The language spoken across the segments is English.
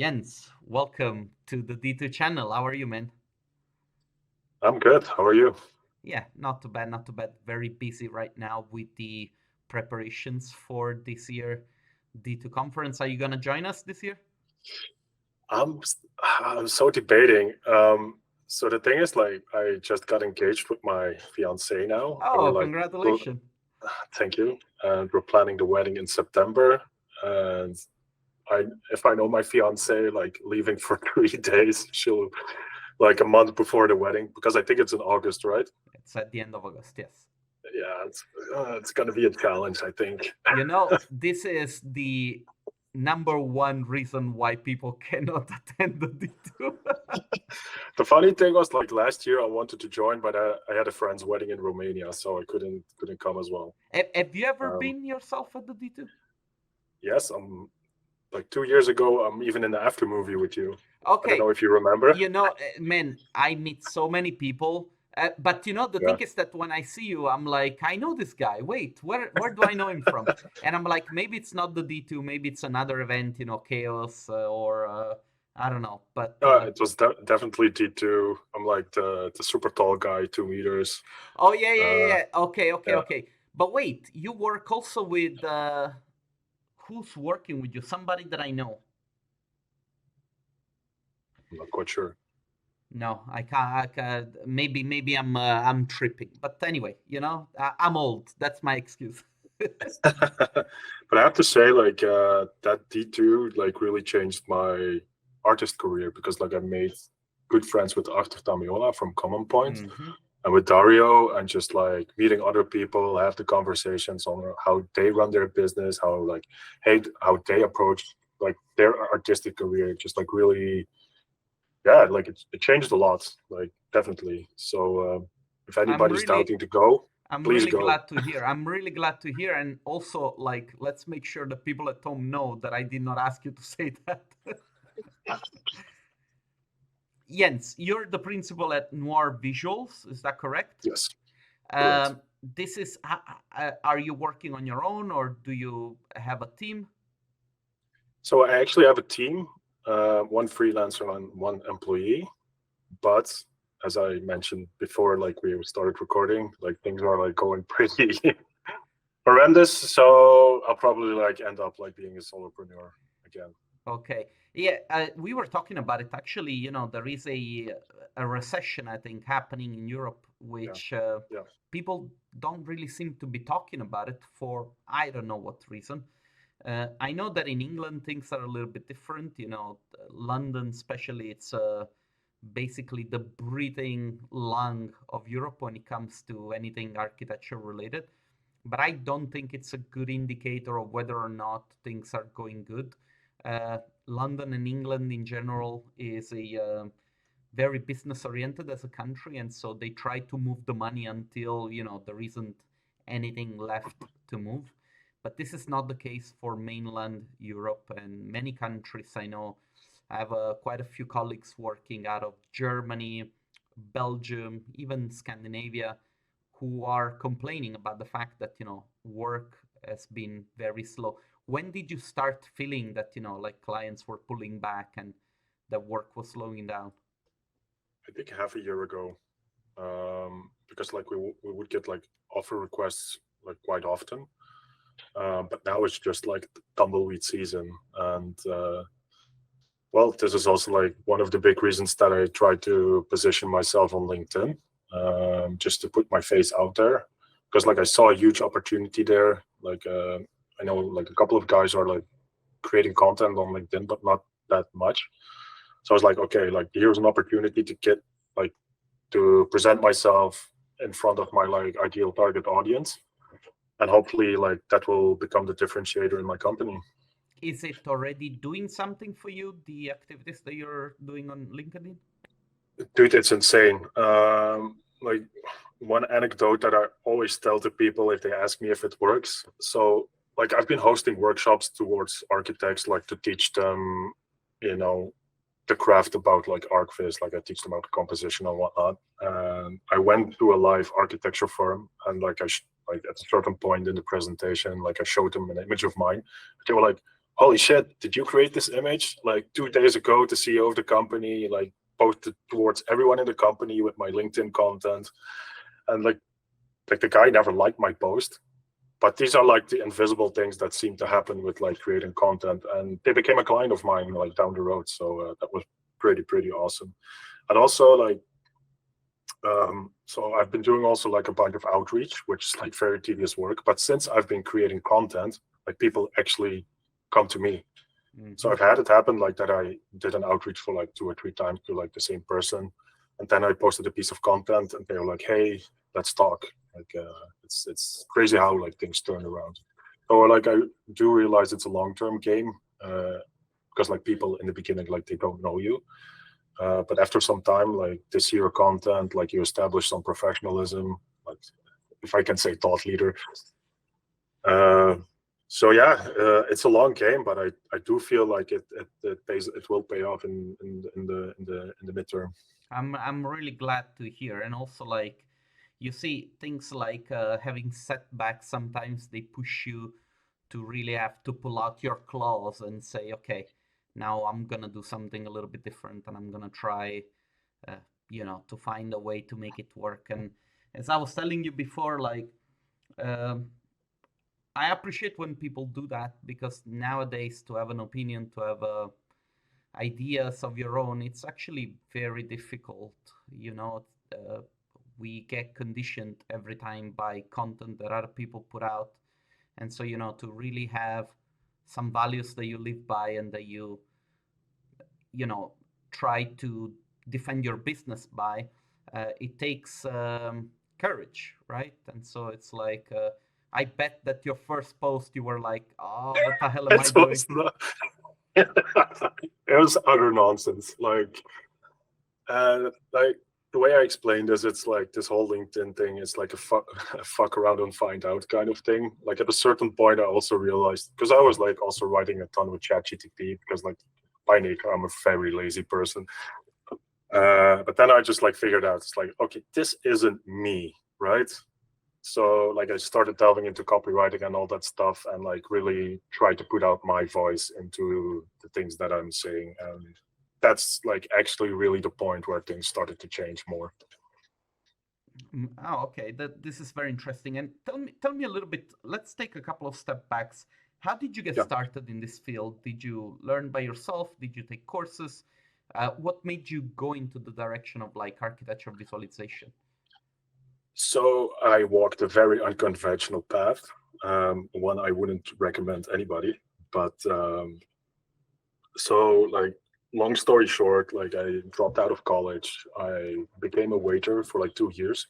Jens, welcome to the D2 channel. How are you, man? I'm good. How are you? Yeah, not too bad, not too bad. Very busy right now with the preparations for this year D2 conference. Are you gonna join us this year? I'm I'm so debating. So the thing is, like, I just got engaged with my fiance now, and we're Oh, like, well, congratulations. thank you. And we're planning the wedding in September. And I, if I know my fiance, like, leaving for 3 days, she'll like a month before the wedding because I think it's in August, right? It's at the end of August, yes. Yeah, it's gonna be a challenge, I think. You know, this is the number one reason why people cannot attend the D2. The funny thing was, like last year, I wanted to join, but I had a friend's wedding in Romania, so I couldn't come as well. Have you ever Um, been yourself at the D2? yes, I'm like 2 years ago. I'm even in the after movie with you. I don't Okay, know if you remember. man, I meet so many people. But the thing Yeah. is that when I see you, I'm like, I know this guy. Wait, where do I know him from? And I'm like, maybe it's not the D2, maybe it's another event, Chaos or I don't know. But It was definitely D2. I'm like the super tall guy, 2 meters. oh yeah, yeah, yeah, Uh, yeah. Okay, okay, yeah, okay. But wait, you work also with who's working with you? Somebody that I know. I'm not quite sure. No, I can't. Maybe I'm tripping. But anyway, I'm old. That's my excuse. But I have to say, like that D2 like really changed my artist career because like I made good friends with Arthur Tamiola from Common Point Hmm. and with Dario, and just like meeting other people, have the conversations on how they run their business, how they approach like their artistic career, just like really, yeah, like it changed a lot, like definitely. So if I'm anybody's really doubting to go, I'm please really go. glad to hear. I'm really glad to hear. And also, like, let's make sure the people at home know that I did not ask you to say that. Jens, you're the principal at Noir Visuals. Is that correct? Yes, correct. Um, this is. Are you working on your own, or do you have a team? So I actually have a team, one freelancer and one employee. But as I mentioned before, like we started recording, like things are like going pretty horrendous. So I'll probably like end up like being a solopreneur again. Okay. Yeah, we were talking about it. Actually, there is a recession, I think, happening in Europe, Yeah, which yeah. people don't really seem to be talking about it for I don't know what reason. I know that in England things are a little bit different. London, especially, it's basically the breathing lung of Europe when it comes to anything architecture related. But I don't think it's a good indicator of whether or not things are going good. Uh, London and England in general is a very business oriented as a country, and so they try to move the money until there isn't anything left to move. But this is not the case for mainland Europe and many countries. I know I have quite a few colleagues working out of Germany, Belgium, even Scandinavia, who are complaining about the fact that work has been very slow. When did you start feeling that like clients were pulling back and the work was slowing down? I think half a year ago, because like we would get like offer requests like quite often, but now it's just like tumbleweed season, and well, this is also like one of the big reasons that I try to position myself on LinkedIn, just to put my face out there, because like I saw a huge opportunity there. Like I know like a couple of guys are like creating content on LinkedIn, but not that much. So I was like, okay, like here's an opportunity to get like to present myself in front of my like ideal target audience, and hopefully like that will become the differentiator in my company. Is it already doing something for you, the activities that you're doing on LinkedIn? Dude, it's insane. Like one anecdote that I always tell to people if they ask me if it works. So like I've been hosting workshops towards architects, like to teach them, you know, the craft about like ArcViz, like I teach them about composition and whatnot. And I went to a live architecture firm, and like like at a certain point in the presentation, like I showed them an image of mine. They were like, holy shit, did you create this image? Like 2 days ago, the CEO of the company like posted towards everyone in the company with my LinkedIn content. And like the guy never liked my post. But these are like the invisible things that seem to happen with like creating content. And they became a client of mine like down the road. So that was pretty awesome. And also like, so I've been doing also like a bunch of outreach, which is like very tedious work. But since I've been creating content, like people actually come to me. Mm-hmm. So I've had it happen like that. I did an outreach for like 2 or 3 times to like the same person. And then I posted a piece of content and they were like, hey, let's talk. Like it's crazy how like things turn around. So like I do realize it's a long-term game because like people in the beginning, like they don't know you. But after some time, like they see your content, like you establish some professionalism, like if I can say thought leader. So yeah, it's a long game, but I do feel like it will pay off in the midterm. I'm really glad to hear, and also like you see things like having setbacks. Sometimes they push you to really have to pull out your claws and say, okay, now I'm gonna do something a little bit different, and I'm gonna try, to find a way to make it work. And as I was telling you before, like. Um, I appreciate when people do that because nowadays to have an opinion, to have ideas of your own, it's actually very difficult. You know, we get conditioned every time by content that other people put out, and so to really have some values that you live by and that you try to defend your business by, it takes courage, right? And so it's like. I bet that your first post you were like, "Oh, what the hell am I doing?" It was utter nonsense. Like the way I explained this, it's like this whole LinkedIn thing is like a fuck around and find out kind of thing. Like at a certain point, I also realized because I was like also writing a ton with ChatGPT because like by nature I'm a very lazy person. But then I just like figured out it's like, okay, this isn't me, right? So like I started delving into copywriting and all that stuff and like really tried to put out my voice into the things that I'm saying. And that's like actually really the point where things started to change more. Oh, okay. This is very interesting. And tell me a little bit. Let's take a couple of step backs. How did you get Yeah. started in this field? Did you learn by yourself? Did you take courses? What made you go into the direction of like architecture visualization? So I walked a very unconventional path, one I wouldn't recommend anybody. But so like long story short, like I dropped out of college. I became a waiter for like 2 years.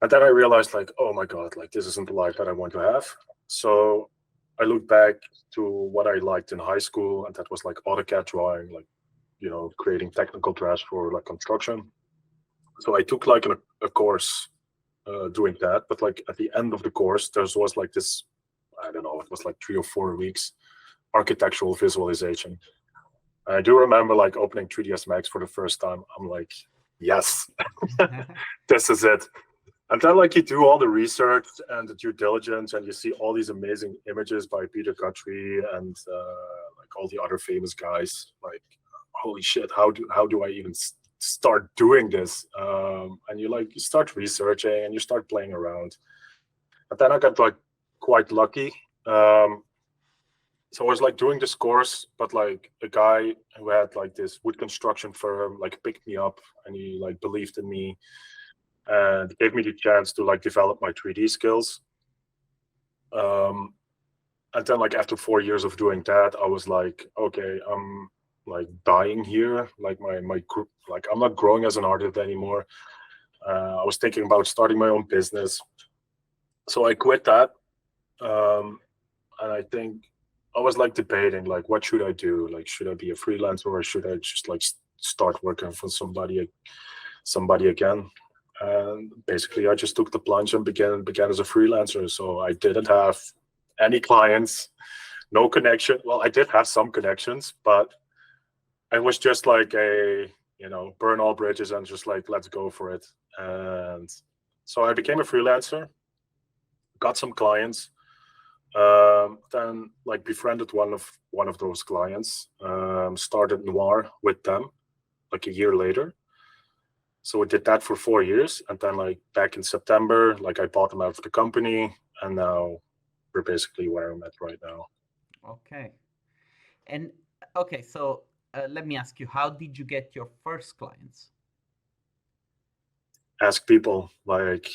And then I realized like, oh my God, like this isn't the life that I want to have. So I looked back to what I liked in high school, and that was like AutoCAD drawing, like, creating technical drafts for like construction. So I took like a course doing that. But like at the end of the course, there was like this, I don't know, it was like 3 or 4 weeks architectural visualization. And I do remember like opening 3ds Max for the first time. I'm like, yes, this is it. And then like you do all the research and the due diligence and you see all these amazing images by Peter Guthrie and like all the other famous guys. Like, holy shit, how do I even start doing this? And you start researching and you start playing around. And then I got like quite lucky. So I was like doing this course, but like a guy who had like this wood construction firm like picked me up and he like believed in me and gave me the chance to like develop my 3D skills. And then like after 4 years of doing that, I was like, okay, I'm like dying here. Like my group, like I'm not growing as an artist anymore. I was thinking about starting my own business. So I quit that. And I think I was like debating like what should I do? Like should I be a freelancer or should I just like start working for somebody again? And basically I just took the plunge and began as a freelancer. So I didn't have any clients, no connection. Well, I did have some connections, but it was just like burn all bridges and just like let's go for it. And so I became a freelancer, got some clients, Then like befriended one of those clients, started Noir with them like a year later. So we did that for 4 years, and then like back in September, like I bought them out of the company, and now we're basically where I'm at right now. Okay. And okay, so let me ask you, how did you get your first clients? Ask people like,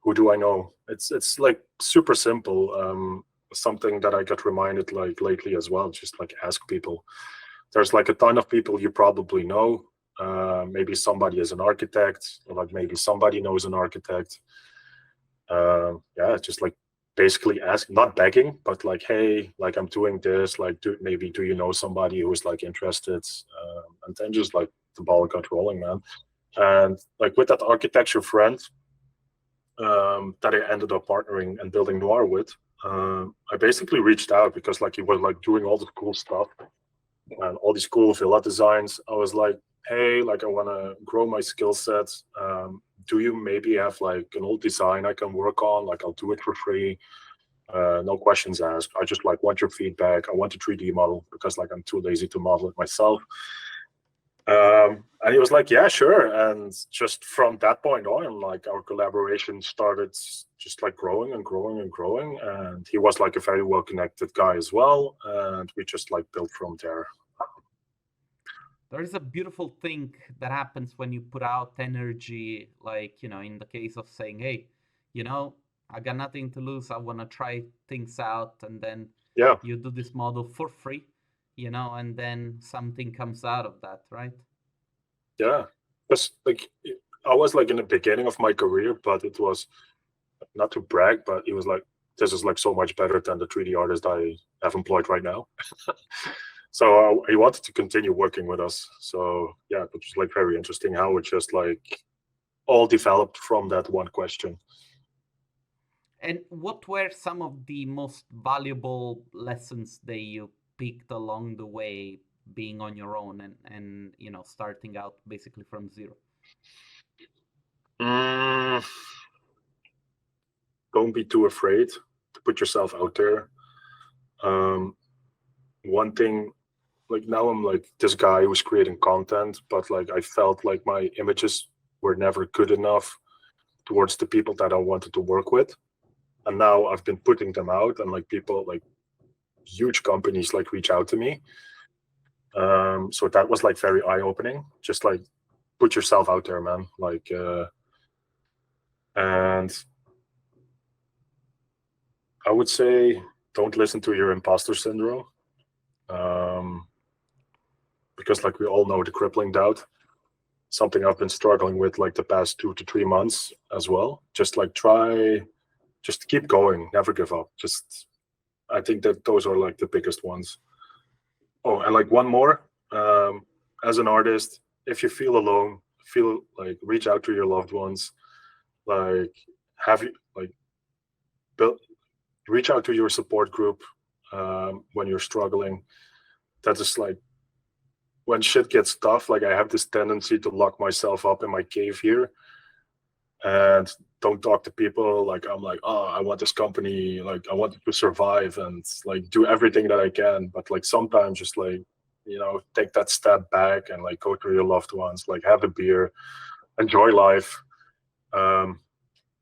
who do I know? It's like super simple. Something that I got reminded like lately as well. Just like ask people. There's like a ton of people you probably know. Maybe somebody is an architect, or like maybe somebody knows an architect. Yeah, just like basically ask, not begging, but like, hey, like I'm doing this. Like, do you know somebody who is like interested? And then just like the ball got rolling, man. And like with that architecture friend that I ended up partnering and building Noir with, I basically reached out because like he was like doing all the cool stuff and all these cool villa designs. I was like, hey, like I want to grow my skill sets. Do you maybe have like an old design I can work on? Like I'll do it for free. No questions asked. I just like want your feedback. I want a 3D model because like I'm too lazy to model it myself. And he was like, yeah, sure. And just from that point on, like our collaboration started just like growing and growing and growing. And he was like a very well connected guy as well. And we just like built from there. There is a beautiful thing that happens when you put out energy, like, in the case of saying, hey, I got nothing to lose. I want to try things out. And then Yeah. you do this model for free, and then something comes out of that, right? Yeah. Because like I was like in the beginning of my career, but it was not to brag, but it was like, this is like so much better than the 3D artist I have employed right now. So he wanted to continue working with us. So yeah, it was like very interesting how it just like all developed from that one question. And what were some of the most valuable lessons that you picked along the way, being on your own and starting out basically from zero? Mm, don't be too afraid to put yourself out there. One thing, like now I'm like this guy who's creating content, but like I felt like my images were never good enough towards the people that I wanted to work with. And now I've been putting them out, and like people, like huge companies, like reach out to me. So that was like very eye opening. Just like put yourself out there, man. Like, and I would say don't listen to your imposter syndrome, because like we all know the crippling doubt. Something I've been struggling with like the past 2 to 3 months as well. Just like just keep going, never give up. Just I think that those are like the biggest ones. Oh, and like one more, as an artist, if you feel alone, feel like reach out to your loved ones. Like have you like build reach out to your support group when you're struggling. That is like when shit gets tough. Like I have this tendency to lock myself up in my cave here and don't talk to people. Like I'm like, oh, I want this company, like I want it to survive and like do everything that I can. But like sometimes just like, take that step back and like go to your loved ones, like have a beer, enjoy life. Um,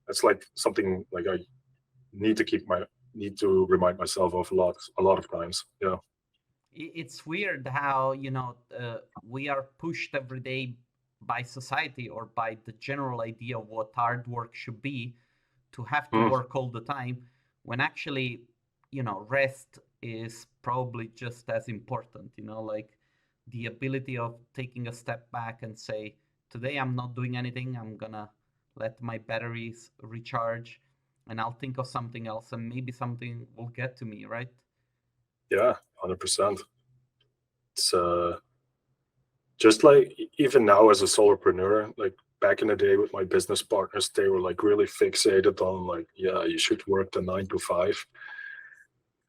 it's like something like I need to remind myself of a lot of times. Yeah. It's weird how we are pushed every day by society or by the general idea of what hard work should be, to have to Mm, work all the time, when actually rest is probably just as important, like the ability of taking a step back and say, today I'm not doing anything, I'm gonna let my batteries recharge, and I'll think of something else, and maybe something will get to me, right? yeah, 100%. It's just like even now as a solopreneur, like back in the day with my business partners, they were like really fixated on like, yeah, you should work the 9 to 5.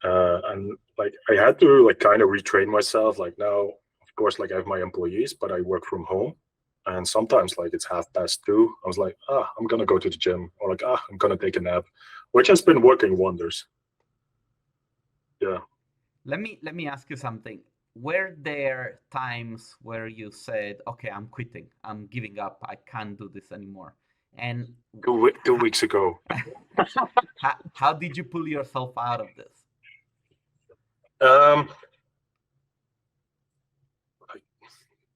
And like I had to like kind of retrain myself. Like now, of course, like I have my employees, but I work from home. And sometimes like it's 2:30. I was like, I'm gonna go to the gym, or like, I'm gonna take a nap, which has been working wonders. Yeah. Let me ask you something. Were there times where you said, "Okay, I'm quitting. I'm giving up. I can't do this anymore"? And 2 weeks ago. how did you pull yourself out of this? Um, like,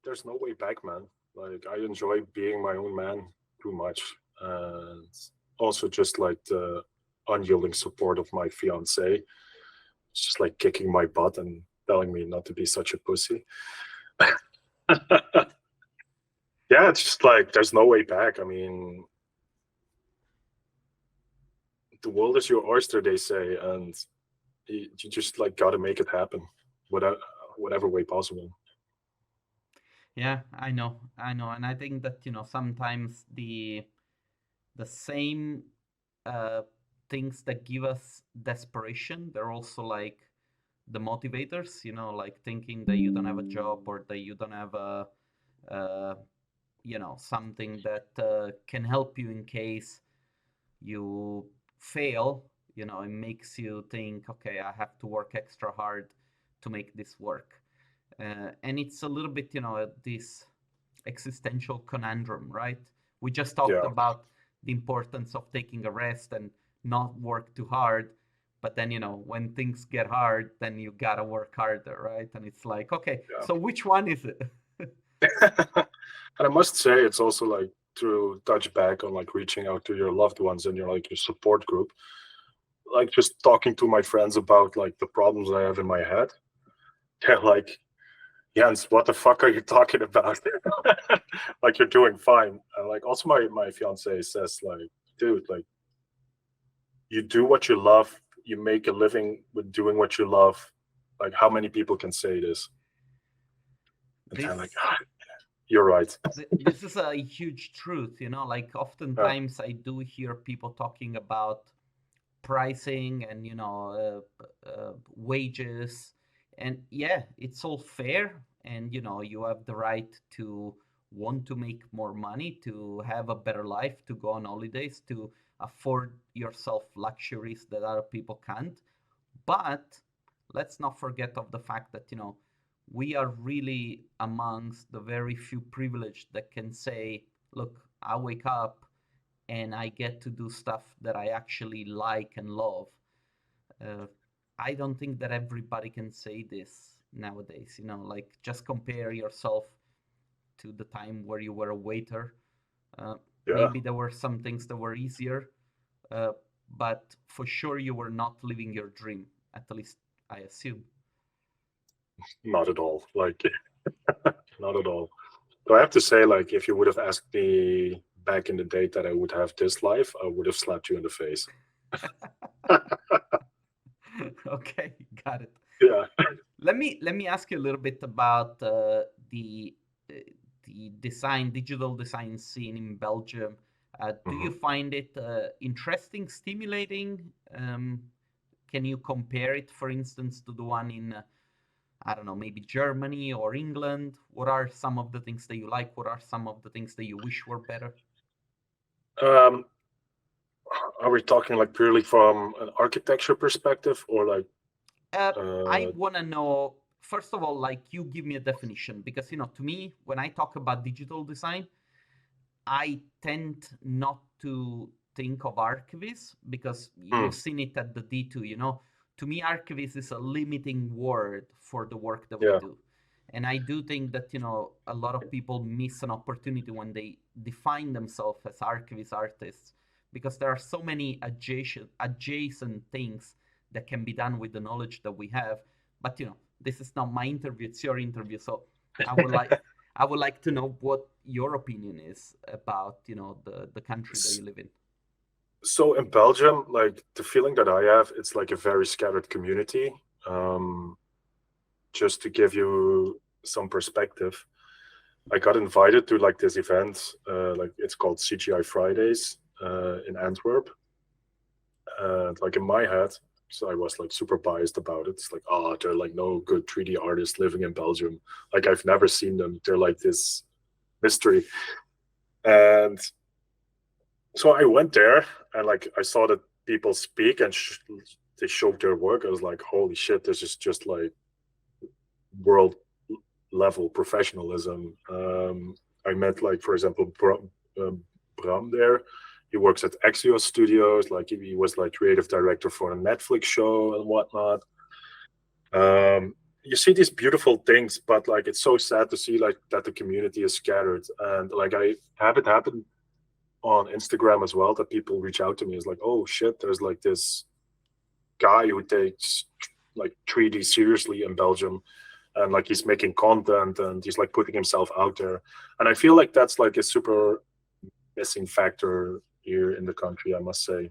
there's no way back, man. Like, I enjoy being my own man too much, and also just like the unyielding support of my fiance, just like kicking my butt and telling me not to be such a pussy. Yeah, it's just like there's no way back. I mean, the world is your oyster, they say, and you just like got to make it happen, whatever whatever way possible. Yeah, I know, and I think that sometimes the same uh, things that give us desperation, they're also like the motivators. Like thinking that you don't have a job or that you don't have a uh, something that can help you in case you fail. It makes you think, okay, I have to work extra hard to make this work. And it's a little bit, this existential conundrum, right? We just talked Yeah, about the importance of taking a rest and not work too hard. But then, when things get hard, then you gotta work harder, right? And it's like, okay, so which one is it? yeah. And I must say, it's also like to touch back on like reaching out to your loved ones and your support group, like just talking to my friends about like the problems I have in my head. They're like, Jens, what the fuck are you talking about? Like you're doing fine. And like also my fiance says like, dude, like you do what you love, you make a living with doing what you love. Like how many people can say this? And they're like, This you're right. this is a huge truth, like Yeah, oftentimes I do hear people talking about pricing and wages, and yeah, it's all fair, and you have the right to want to make more money, to have a better life, to go on holidays, to afford yourself luxuries that other people can't. But let's not forget of the fact that we are really amongst the very few privileged that can say, look, I wake up and I get to do stuff that I actually like and love. Uh, I don't think that everybody can say this nowadays. Like just compare yourself to the time where you were a waiter. Uh, yeah, Maybe there were some things that were easier, uh, but for sure you were not living your dream. At least I assume. not at all. Like not at all. So I have to say, like, if you would have asked me back in the day that I would have this life, I would have slapped you in the face. Okay, got it. Yeah. Let me ask you a little bit about uh, the digital design scene in Belgium. Do you Mhm. find it interesting, stimulating? Can you compare it, for instance, to the one in I don't know, maybe Germany or England? What are some of the things that you like? What are some of the things that you wish were better? Um, are we talking like purely from an architecture perspective or like, Uh, I uh, want to know, first of all, like you give me a definition because, to me, when I talk about digital design, I tend not to think of archivists because hmm, you've seen it at the D2, To me, archivist is a limiting word for the work that we yeah, do. And I do think that, a lot of people miss an opportunity when they define themselves as archivist artists because there are so many adjacent things that can be done with the knowledge that we have. But, this is not my interview, it's your interview. So I would like I would like to know what your opinion is about, the country that you live in. so in Belgium, like the feeling that I have, it's like a very scattered community. Um, just to give you some perspective, I got invited to like this event, like it's called CGI Fridays in Antwerp. Like in my head, so I was like super biased about it. It's like, oh, there are like no good 3D artists living in Belgium. Like I've never seen them. They're like this mystery. And so I went there and like I saw that people speak and they showed their work, I was like, holy shit, this is just like world level professionalism. I met, like, for example, Bram there. He works at Axios Studios. Like, he was like creative director for a Netflix show and whatnot. You see these beautiful things, but like it's so sad to see like that the community is scattered. And like I have it happen on Instagram as well, that people reach out to me. It's like, oh shit, there's like this guy who takes like 3D seriously in Belgium, and like he's making content and he's like putting himself out there. And I feel like that's like a super missing factor here in the country, I must say.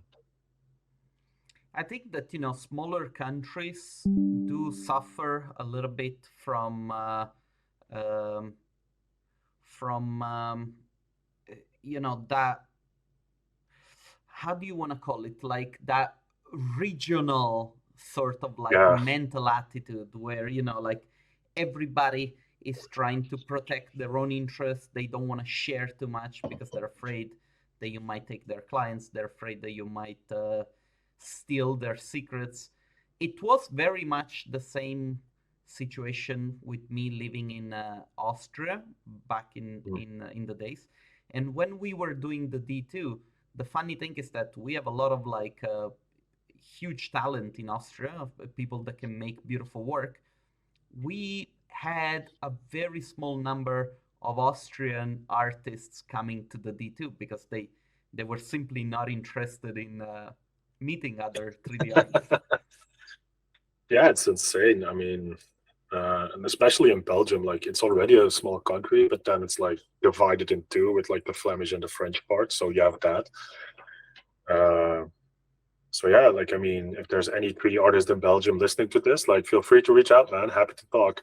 I think that smaller countries do suffer a little bit um, from that, how do you want to call it, like that regional sort of like Yeah. mental attitude where like everybody is trying to protect their own interests. They don't want to share too much because they're afraid that you might take their clients. They're afraid that you might steal their secrets. It was very much the same situation with me living in Austria back in the days. And when we were doing the D2, the funny thing is that we have a lot of like huge talent in Austria, of people that can make beautiful work. We had a very small number of Austrian artists coming to the D2 because they were simply not interested in meeting other 3D artists. Yeah, it's insane. I mean, and especially in Belgium, like it's already a small country, but then it's like divided in two with like the Flemish and the French part. So you have that. So yeah, like I mean, if there's any 3D artists in Belgium listening to this, like feel free to reach out, man. Happy to talk.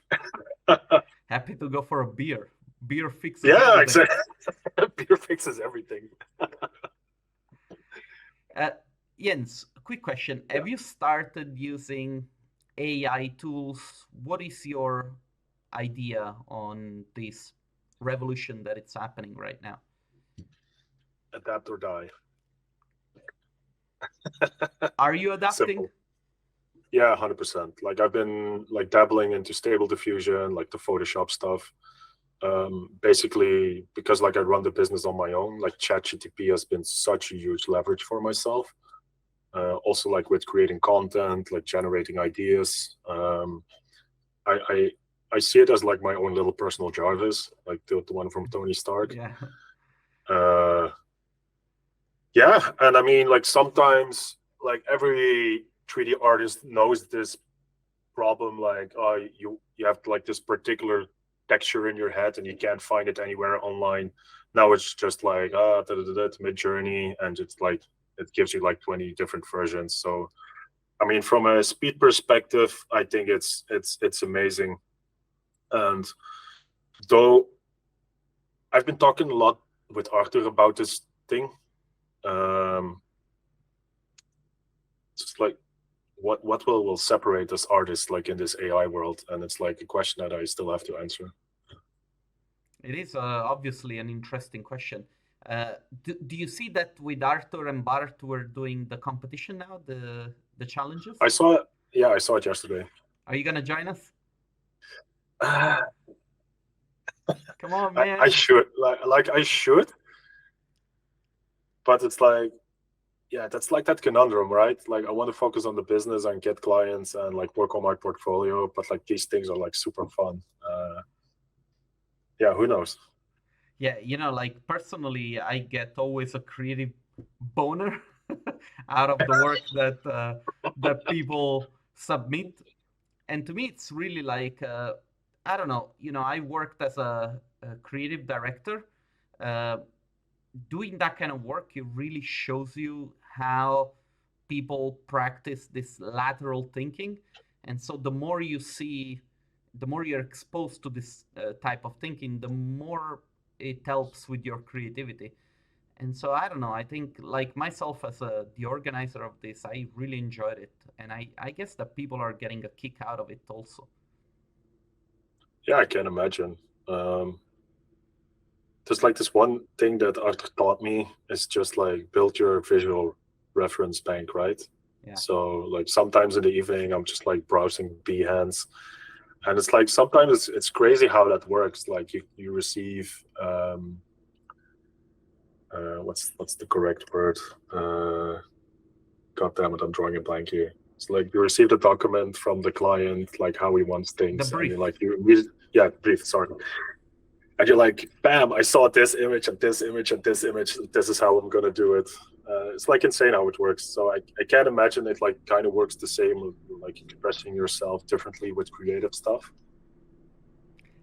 Happy to go for a beer. Beer fixes Yeah, everything. exactly. Beer fixes everything. Jens, quick question. Have you started using AI tools? What is your idea on this revolution that it's happening right now? Adapt or die. Are you adapting? Simple. Yeah, 100%. Like I've been like dabbling into stable diffusion, like the Photoshop stuff. Basically because like I run the business on my own, like ChatGTP has been such a huge leverage for myself. Also like with creating content, like generating ideas. I see it as like my own little personal Jarvis, like the one from Tony Stark. Yeah. Yeah, and I mean like sometimes like every 3D artist knows this problem, like you have like this particular texture in your head and you can't find it anywhere online. Now it's just like Mid-Journey, and it's like it gives you like 20 different versions. So I mean, from a speed perspective, I think it's amazing. And though I've been talking a lot with Arthur about this thing, it's like what will separate us artists like in this AI world, and it's like a question that I still have to answer. It is obviously an interesting question. Do you see that with Arthur and Bart we're doing the competition now, the challenges? I saw it. Yeah, I saw it yesterday. Are you gonna join us? Uh, Come on, man. I should like I should, but it's like, yeah, that's like that conundrum, right? Like I want to focus on the business and get clients and like work on my portfolio, but like these things are like super fun. Yeah, who knows? Yeah, like personally, I get always a creative boner out of the work that people submit, and to me, it's really like I don't know. I worked as a creative director. Uh, Doing that kind of work, it really shows you how people practice this lateral thinking. And so the more you see, the more you're exposed to this type of thinking, the more it helps with your creativity. And so I don't know, I think like myself as the organizer of this, I really enjoyed it. And I guess that people are getting a kick out of it also. Yeah, I can imagine. There's like this one thing that Arthur taught me is just like build your visual reference bank, right? Yeah. So like sometimes in the evening, I'm just like browsing Behance, and it's like sometimes it's crazy how that works. Like you receive what's the correct word? God damn it, I'm drawing a blank here. It's like you receive the document from the client, like how he wants The things, and you're brief. like yeah, brief, sorry. And you're like, bam, I saw this image and this image and this image. This is how I'm gonna do it. It's like insane how it works. So I can't imagine it like kind of works the same, like expressing yourself differently with creative stuff.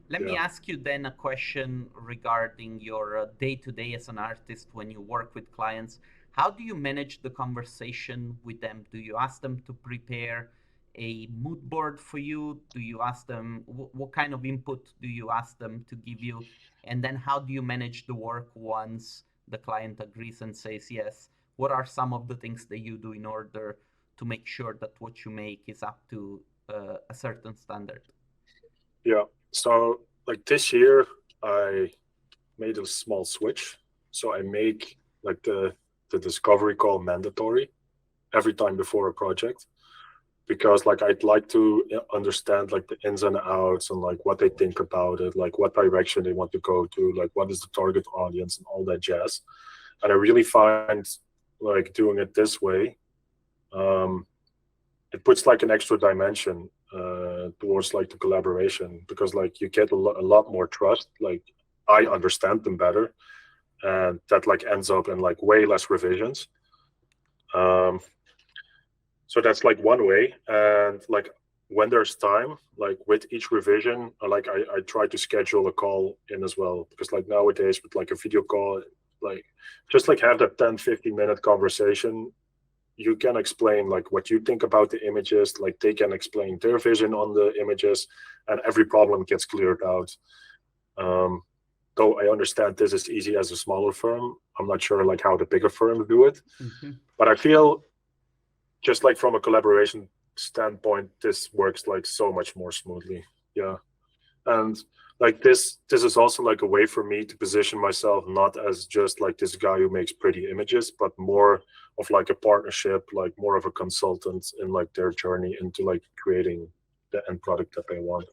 Let me Yeah. ask you then a question regarding your day to day as an artist when you work with clients. How do you manage the conversation with them? Do you ask them to prepare a mood board for you? Do you ask them what kind of input do you ask them to give you? And then how do you manage the work once the client agrees and says yes? What are some of the things that you do in order to make sure that what you make is up to a certain standard? Yeah. So like this year, I made a small switch. So I make like the discovery call mandatory every time before a project, because like I'd like to understand like the ins and outs and like what they think about it, like what direction they want to go to, like what is the target audience and all that jazz. And I really find like doing it this way, um, it puts like an extra dimension towards like the collaboration, because like you get a lot more trust. Like I understand them better, and that like ends up in like way less revisions. Um, so that's like one way. And like when there's time, like with each revision, like I try to schedule a call in as well, because like nowadays with like a video call, like just like have that 10-15 minute conversation. You can explain like what you think about the images, like they can explain their vision on the images, and every problem gets cleared out. um, though I understand this is easy as a smaller firm, I'm not sure like how the bigger firms do it. Mm-hmm. But I feel just like from a collaboration standpoint, this works like so much more smoothly. Yeah. And like this is also like a way for me to position myself not as just like this guy who makes pretty images, but more of like a partnership, like more of a consultant in like their journey into like creating the end product that they want.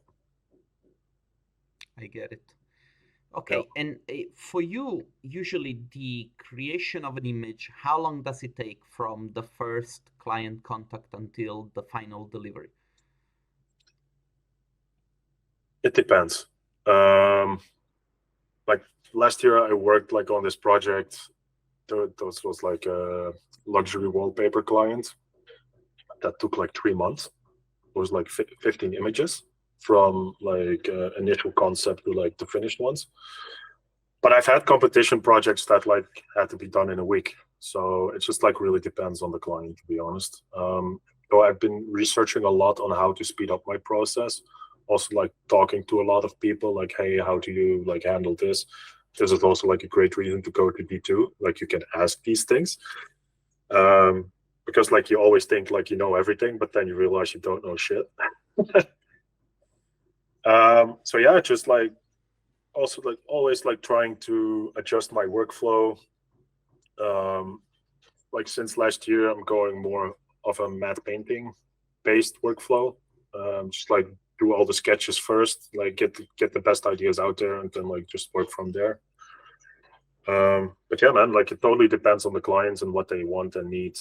I get it. Yeah. Okay, and for you, usually the creation of an image, how long does it take from the first client contact until the final delivery? It depends. um like last year I worked like on this project. Those was like a luxury wallpaper client that took like 3 months. It was like 15 images from like initial concept to like the finished ones. But I've had competition projects that like had to be done in a week. So it just like really depends on the client, to be honest. So I've been researching a lot on how to speed up my process. Also like talking to a lot of people, like, hey, how do you like handle this? This is also like a great reason to go to D2. Like you can ask these things. Um, because like you always think like you know everything, but then you realize you don't know shit. So yeah, just like also like always like trying to adjust my workflow. Um, like since last year, I'm going more of a matte painting based workflow. Just like do all the sketches first, like get the best ideas out there, and then like just work from there. But yeah, man, like it totally depends on the clients and what they want and need.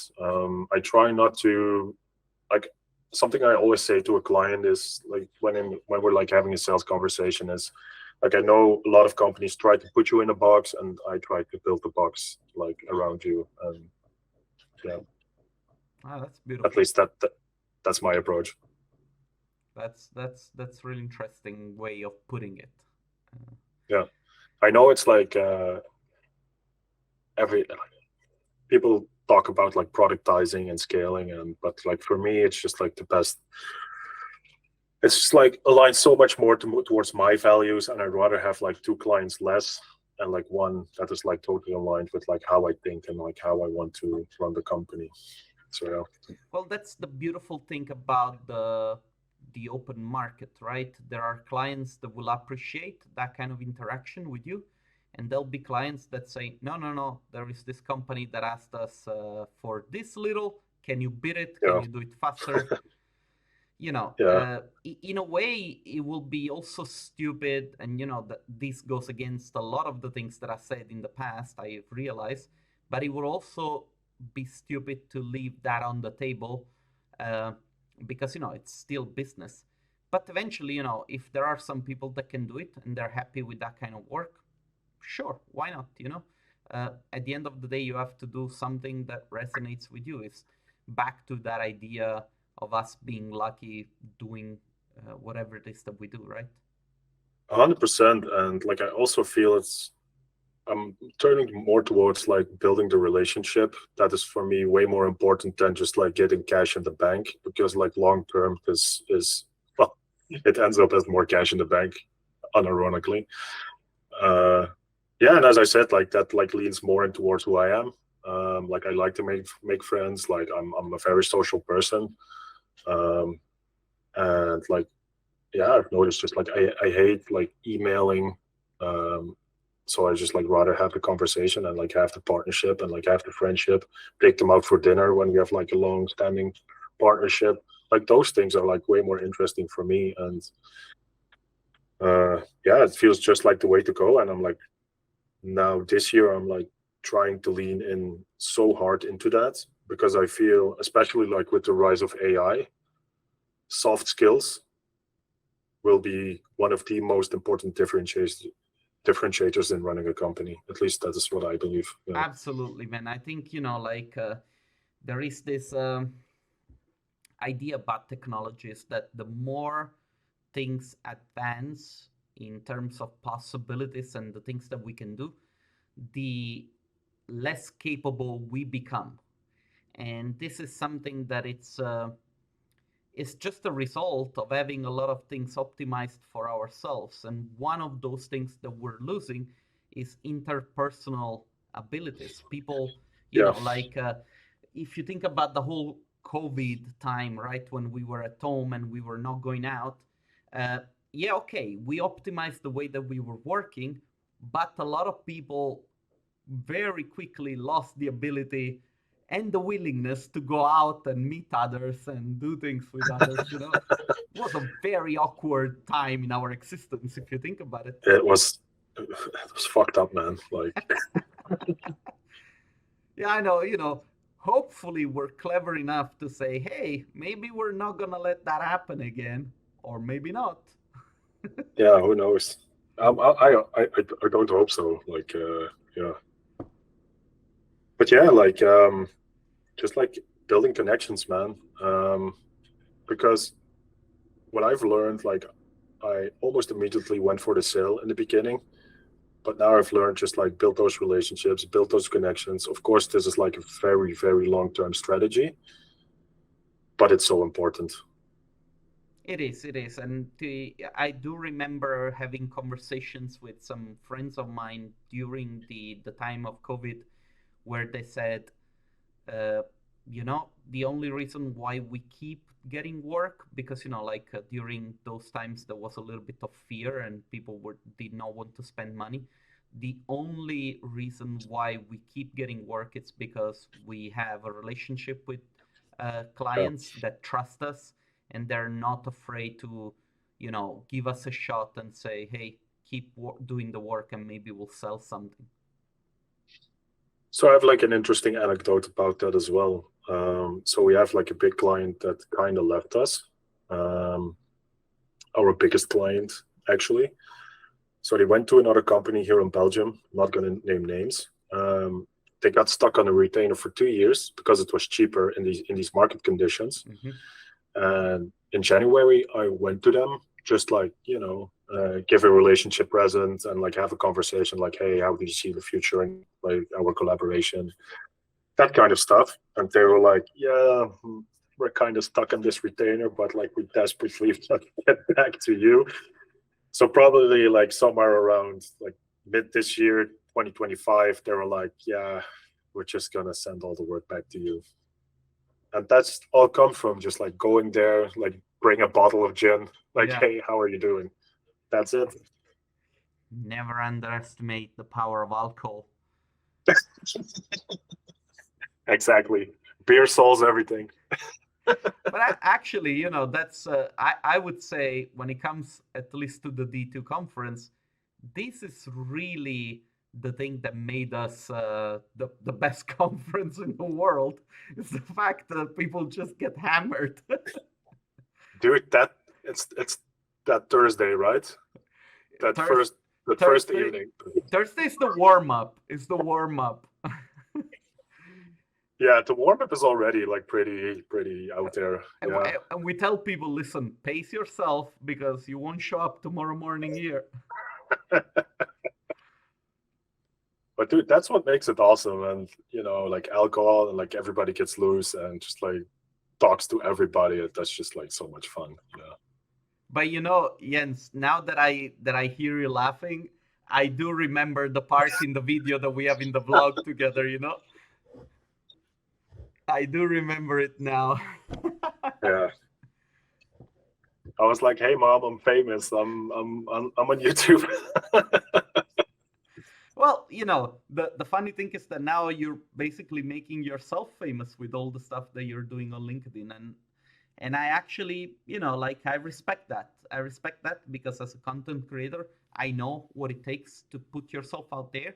I try not to like something I always say to a client is like when we're like having a sales conversation is like I know a lot of companies try to put you in a box, and I try to build the box like around you. And yeah, Ah, that's at beautiful. least that's my approach. That's really interesting way of putting it. Uh, Yeah, I know it's like every people talk about like productizing and scaling, and but like for me, it's just like the best. It's just like aligned so much more towards my values, and I'd rather have like two clients less and like one that is like totally aligned with like how I think and like how I want to run the company. So yeah. well, that's the beautiful thing about the open market, right? There are clients that will appreciate that kind of interaction with you, and there'll be clients that say, no, no, no, there is this company that asked us for this little, Can you beat it? Can Yeah. you do it faster? Yeah. In a way, it will be also stupid, and that this goes against a lot of the things that I said in the past. I realize, but it will also be stupid to leave that on the table, uh, because it's still business. But eventually, if there are some people that can do it and they're happy with that kind of work, sure, why not? At the end of the day, you have to do something that resonates with you. It's back to that idea of us being lucky doing whatever it is that we do, right? 100%. And like I also feel I'm turning more towards like building the relationship. That is for me way more important than just like getting cash in the bank, because like long term this is well, it ends up as more cash in the bank, unironically. Uh yeah, and as I said, like that like leans more in towards who I am. Like I like to make friends. Like I'm a very social person. Um and like yeah, I've noticed just like I hate like emailing. Um, so I just like rather have the conversation and like have the partnership and like have the friendship, take them out for dinner when we have like a long standing partnership. Like those things are like way more interesting for me. And yeah, it feels just like the way to go. And I'm like, now this year, I'm like trying to lean in so hard into that because I feel, especially like with the rise of AI, soft skills will be one of the most important differentiators in running a company. At least that is what I believe. Yeah. Absolutely, man. I think like there is this idea about technologies that the more things advance in terms of possibilities and the things that we can do, the less capable we become. And this is something that it's just a result of having a lot of things optimized for ourselves. And one of those things that we're losing is interpersonal abilities. People, Yeah. like if you think about the whole COVID time, right, when we were at home and we were not going out, uh, yeah, okay, we optimized the way that we were working, but a lot of people very quickly lost the ability and the willingness to go out and meet others and do things with others. It was a very awkward time in our existence, if you think about it. It was fucked up, man. Like Yeah, I know. Hopefully, we're clever enough to say, hey, maybe we're not going to let that happen again, or maybe not. yeah, who knows? I don't hope so. Like yeah, but yeah, like just like building connections, man. Because what I've learned, like I almost immediately went for the sale in the beginning, but now I've learned just like build those relationships, build those connections. Of course, this is like a very, very long-term strategy, but it's so important. It is. And I do remember having conversations with some friends of mine during the time of COVID where they said, uh, the only reason why we keep getting work, because like during those times there was a little bit of fear and people did not want to spend money. The only reason why we keep getting work is because we have a relationship with Yeah. clients that trust us, and they're not afraid to give us a shot and say, hey, keep doing the work and maybe we'll sell something. So I have like an interesting anecdote about that as well. So we have like a big client that kind of left us, um, our biggest client actually. So they went to another company here in Belgium. I'm not going to name names. They got stuck on a retainer for 2 years because it was cheaper in these market conditions. Mm-hmm. And in January, I went to them just like give a relationship present and like have a conversation like, hey, how do you see the future and like our collaboration, that kind of stuff. And they were like, yeah, we're kind of stuck on this retainer, but like we desperately want to get back to you. So probably like somewhere around like mid this year, 2025, they were like, yeah, we're just gonna send all the work back to you. And that's all come from just like going there, like bring a bottle of gin, like, Yeah. hey, how are you doing? That's it. Never underestimate the power of alcohol. Exactly. Beer solves everything. But actually, that's I would say when it comes at least to the D2 conference, this is really the thing that made us the best conference in the world. Is the fact that people just get hammered. Dude, it's that Thursday, right? That Thurs- first Thursday, evening. Thursday's the warm up. It's the warm up. Yeah, the warm up is already like pretty out there. Yeah. And we tell people, listen, pace yourself because you won't show up tomorrow morning here. But dude, that's what makes it awesome. And like alcohol and like everybody gets loose and just like talks to everybody. That's just like so much fun. Yeah. But Jens, now that I hear you laughing, I do remember the part in the video that we have in the vlog together, I do remember it now. Yeah. I was like, "Hey, mom, I'm famous. I'm on YouTube." Well, the funny thing is that now you're basically making yourself famous with all the stuff that you're doing on LinkedIn, and I actually, I respect that. I respect that because as a content creator, I know what it takes to put yourself out there.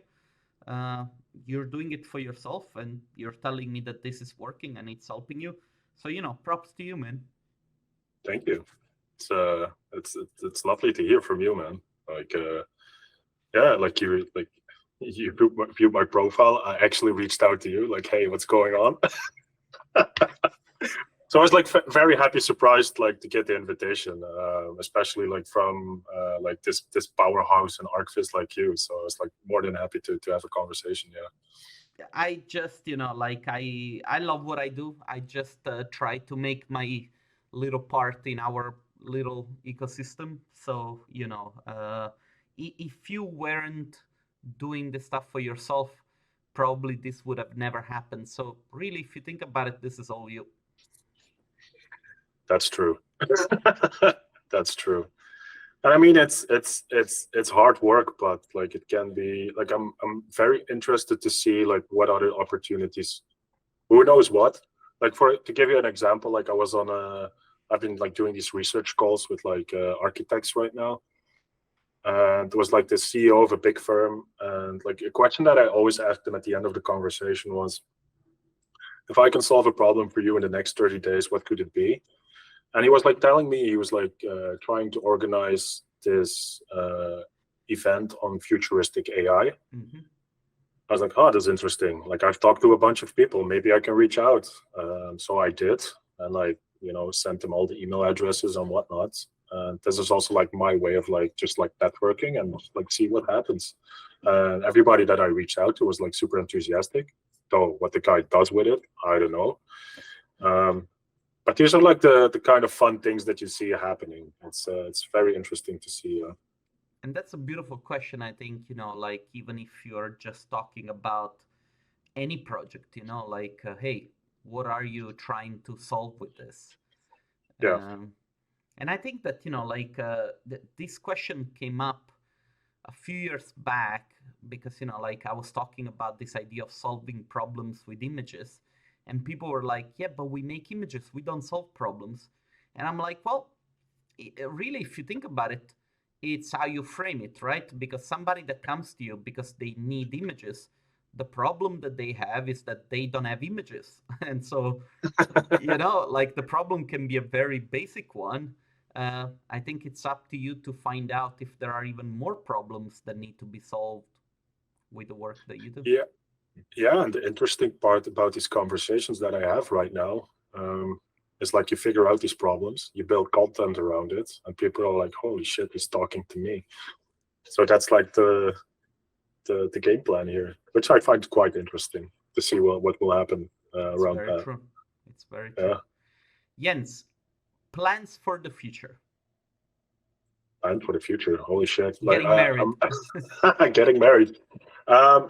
You're doing it for yourself, and you're telling me that this is working and it's helping you. So, props to you, man. Thank you. It's lovely to hear from you, man. Like, yeah, like you viewed my profile. I actually reached out to you, like, hey, what's going on? So I was like very happy, surprised, like to get the invitation, especially like from like this powerhouse and ArcFizz like you. So I was like more than happy to have a conversation. Yeah. I just, I love what I do. I just try to make my little part in our little ecosystem. So, if you weren't doing the stuff for yourself, probably this would have never happened. So really, if you think about it, this is all you. That's true. That's true. And I mean, it's hard work, but like it can be like I'm very interested to see like what other opportunities, who knows what. Like to give you an example, like I've been like doing these research calls with like architects right now, and it was like the CEO of a big firm, and like a question that I always asked them at the end of the conversation was, if I can solve a problem for you in the next 30 days, what could it be? And he was like telling me, he was like trying to organize this event on futuristic AI. Mm-hmm. I was like, oh, that's interesting. Like I've talked to a bunch of people, maybe I can reach out. So I did, and like, sent them all the email addresses and whatnot. And this is also like my way of like, just like networking and like see what happens. And everybody that I reached out to was like super enthusiastic. So what the guy does with it, I don't know. But these are like the kind of fun things that you see happening. It's very interesting to see. And that's a beautiful question, I think, like even if you're just talking about any project, like, hey, what are you trying to solve with this? Yeah. And I think that, like this question came up a few years back because, like I was talking about this idea of solving problems with images. And people were like, yeah, but we make images, we don't solve problems. And I'm like, well, really, if you think about it, it's how you frame it, right? Because somebody that comes to you because they need images, the problem that they have is that they don't have images. And so, like the problem can be a very basic one. I think it's up to you to find out if there are even more problems that need to be solved with the work that you do. Yeah, and the interesting part about these conversations that I have right now is like you figure out these problems, you build content around it, and people are like, "Holy shit, he's talking to me." So that's like the game plan here, which I find quite interesting to see what will happen around that. True. It's very true. Jens, plans for the future. Plans for the future. Holy shit! Getting married. Getting married.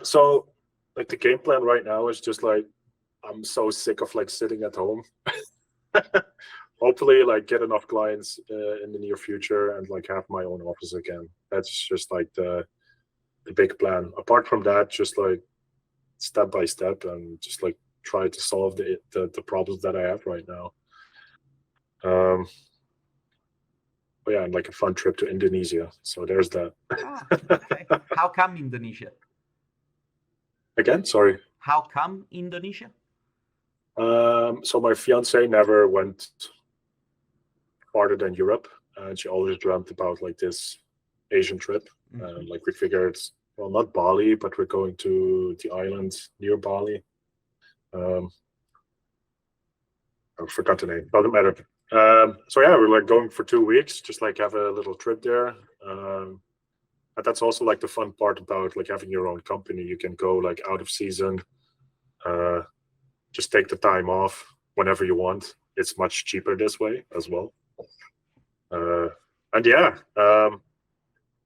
So like the game plan right now is just like I'm so sick of like sitting at home. Hopefully like get enough clients in the near future and like have my own office again. That's just like the big plan. Apart from that, just like step by step and just like try to solve the problems that I have right now. But yeah, and like a fun trip to Indonesia. So there's that. Okay. How come Indonesia? Again, sorry. How come Indonesia? So my fiance never went farther than Europe, and she always dreamt about like this Asian trip. And like we figured, well, not Bali, but we're going to the islands near Bali. I forgot the name. Doesn't matter. So yeah, we're like going for 2 weeks, just like have a little trip there. And that's also like the fun part about like having your own company. You can go like out of season, just take the time off whenever you want. It's much cheaper this way as well. And yeah,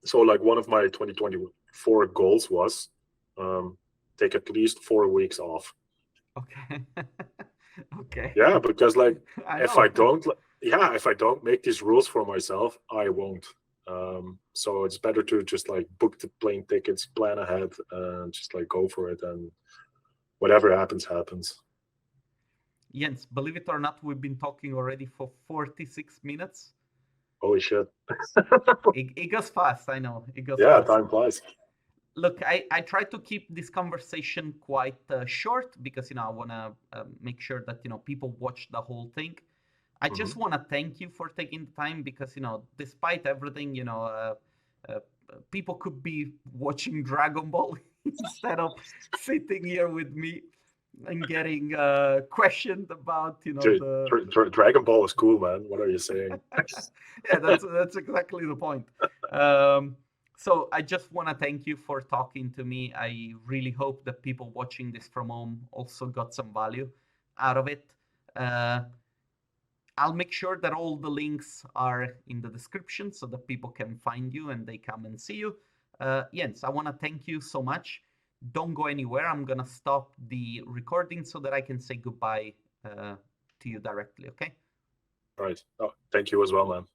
so like one of my 2024 goals was take at least 4 weeks off. Okay. Okay. Yeah, because like if I know. don't make these rules for myself, I won't. So it's better to just like book the plane tickets, plan ahead, and just like go for it, and whatever happens, happens. Jens, believe it or not, we've been talking already for 46 minutes. Holy shit. It goes fast, I know. It goes Yeah, fast. time flies. Look, I try to keep this conversation quite short because, I want to make sure that, people watch the whole thing. I just want to thank you for taking the time because, despite everything, people could be watching Dragon Ball instead of sitting here with me and getting questioned about, the Dragon Ball is cool, man. What are you saying? Yeah, that's exactly the point. So I just want to thank you for talking to me. I really hope that people watching this from home also got some value out of it. I'll make sure that all the links are in the description so that people can find you and they come and see you. Jens, I want to thank you so much. Don't go anywhere. I'm going to stop the recording so that I can say goodbye to you directly, okay? All right. Oh, thank you as well, man.